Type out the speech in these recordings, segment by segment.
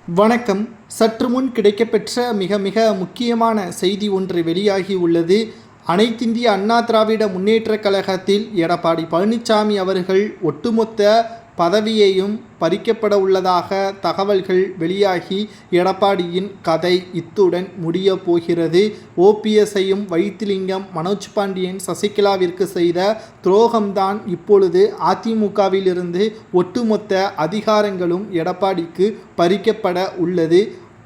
வணக்கம். சற்று முன் கிடைக்கப்பெற்ற மிக மிக முக்கியமான செய்தி ஒன்று வெளியாகி உள்ளது. அனைத்திந்திய அண்ணா திராவிட முன்னேற்றக் கழகத்தில் எடப்பாடி பழனிசாமி அவர்கள் ஒட்டுமொத்த பதவியையும் பறிக்கப்பட உள்ளதாக தகவல்கள் வெளியாகி எடப்பாடியின் கதை இத்துடன் முடிய போகிறது. ஓபிஎஸ்ஐயும் வைத்திலிங்கம், மனோஜ் பாண்டியன், சசிகலாவிற்கு செய்த துரோகம்தான் இப்பொழுது அதிமுகவிலிருந்து ஒட்டுமொத்த அதிகாரங்களும் எடப்பாடிக்கு பறிக்கப்பட உள்ளது.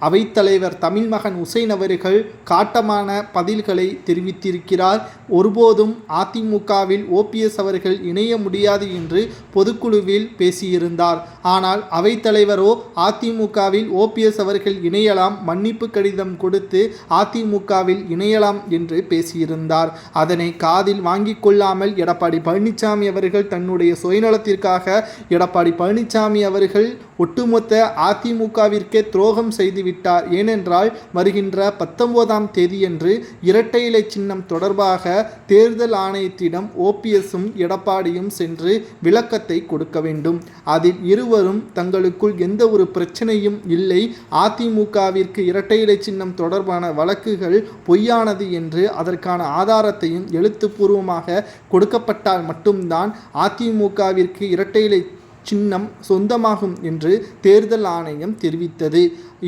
அவைத்தலைவர் தமிழ்மகன் உசேன் அவர்கள் காட்டமான பதில்களை தெரிவித்திருக்கிறார். ஒருபோதும் அதிமுகவில் ஓபிஎஸ் அவர்கள் இணைய முடியாது என்று பொதுக்குழுவில் பேசியிருந்தார். ஆனால் அவைத்தலைவரோ அதிமுகவில் ஓபிஎஸ் அவர்கள் இணையலாம், மன்னிப்பு கடிதம் கொடுத்து அதிமுகவில் இணையலாம் என்று பேசியிருந்தார். அதனை காதில் வாங்கிக் கொள்ளாமல் எடப்பாடி பழனிசாமி அவர்கள் தன்னுடைய சுயநலத்திற்காக எடப்பாடி பழனிசாமி அவர்கள் ஒட்டுமொத்த அதிமுகவிற்கே துரோகம் செய்து விட்டார். ஏனென்றால் வருகின்ற 19ஆம் தேதியன்று இரட்டை இலை சின்னம் தொடர்பாக தேர்தல் ஆணையத்திடம் ஓபிஎஸும் எடப்பாடியும் சென்று விளக்கத்தை கொடுக்க வேண்டும். அதில் இருவரும் தங்களுக்குள் எந்த ஒரு பிரச்சனையும் இல்லை, அதிமுகவிற்கு இரட்டை இலை சின்னம் தொடர்பான வழக்குகள் பொய்யானது என்று அதற்கான ஆதாரத்தையும் எழுத்துப்பூர்வமாக கொடுக்கப்பட்டால் மட்டும்தான் அதிமுகவிற்கு இரட்டை இலை சின்னம் சொந்தமாகும் என்று தேர்தல் ஆணையம் தெரிவித்தது.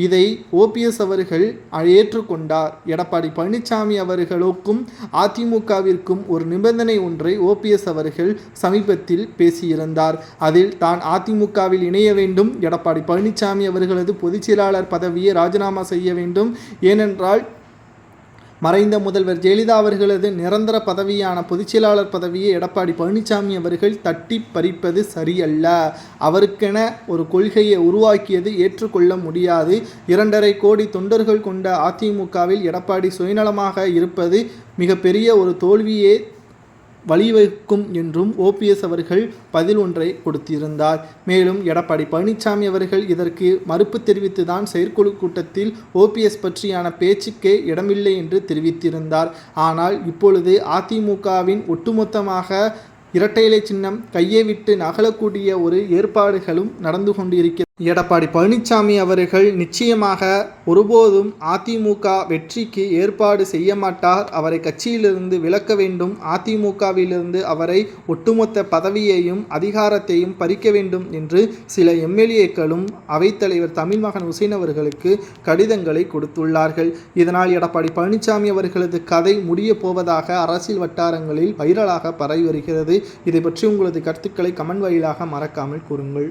இதை ஓபிஎஸ் அவர்கள் ஏற்றுக்கொண்டார். எடப்பாடி பழனிசாமி அவர்களுக்கும் அதிமுகவிற்கும் ஒரு நிபந்தனை ஒன்றை ஓபிஎஸ் அவர்கள் சமீபத்தில் பேசியிருந்தார். அதில் தான் அதிமுகவில் இணைய வேண்டும், எடப்பாடி பழனிசாமி அவர்களது பொதுச்செயலாளர் பதவியை ராஜினாமா செய்ய வேண்டும், ஏனென்றால் மறைந்த முதல்வர் ஜெயலலிதா அவர்களது நிரந்தர பதவியான பொதுச்செயலாளர் பதவியை எடப்பாடி பழனிசாமி அவர்கள் தட்டி பறிப்பது சரியல்ல. அவருக்கென ஒரு கொள்கையை உருவாக்கியது ஏற்றுக்கொள்ள முடியாது. 2.5 கோடி தொண்டர்கள் கொண்ட அதிமுகவில் எடப்பாடி சுயநலமாக இருப்பது மிகப்பெரிய ஒரு தோல்வியே வழிவகுக்கும் என்றும் ஓபிஎஸ் அவர்கள் பதில் ஒன்றை கொடுத்திருந்தார். மேலும் எடப்பாடி பழனிசாமி அவர்கள் இதற்கு மறுப்பு தெரிவித்து தான் செயற்குழு கூட்டத்தில் ஓபிஎஸ் பற்றியான பேச்சுக்கே இடமில்லை என்று தெரிவித்திருந்தார். ஆனால் இப்பொழுது அதிமுகவின் ஒட்டுமொத்தமாக இரட்டை இலை சின்னம் கையை விட்டு நகலக்கூடிய ஒரு ஏற்பாடுகளும் நடந்து கொண்டிருக்கிறது. எடப்பாடி பழனிசாமி அவர்கள் நிச்சயமாக ஒருபோதும் அதிமுக வெற்றிக்கு ஏற்பாடு செய்ய மாட்டார். அவரை கட்சியிலிருந்து விலக்க வேண்டும், அதிமுகவிலிருந்து அவரை ஒட்டுமொத்த பதவியையும் அதிகாரத்தையும் பறிக்க வேண்டும் என்று சில எம்எல்ஏக்களும் அவைத்தலைவர் தமிழ்மகன் உசேன் அவர்களுக்கு கடிதங்களை கொடுத்துள்ளார்கள். இதனால் எடப்பாடி பழனிசாமி அவர்களது கதை முடிய போவதாக அரசியல் வட்டாரங்களில் வைரலாக பரவி வருகிறது. இதை பற்றி உங்களது கருத்துக்களை கமெண்ட் வாயிலாக மறக்காமல் கூறுங்கள்.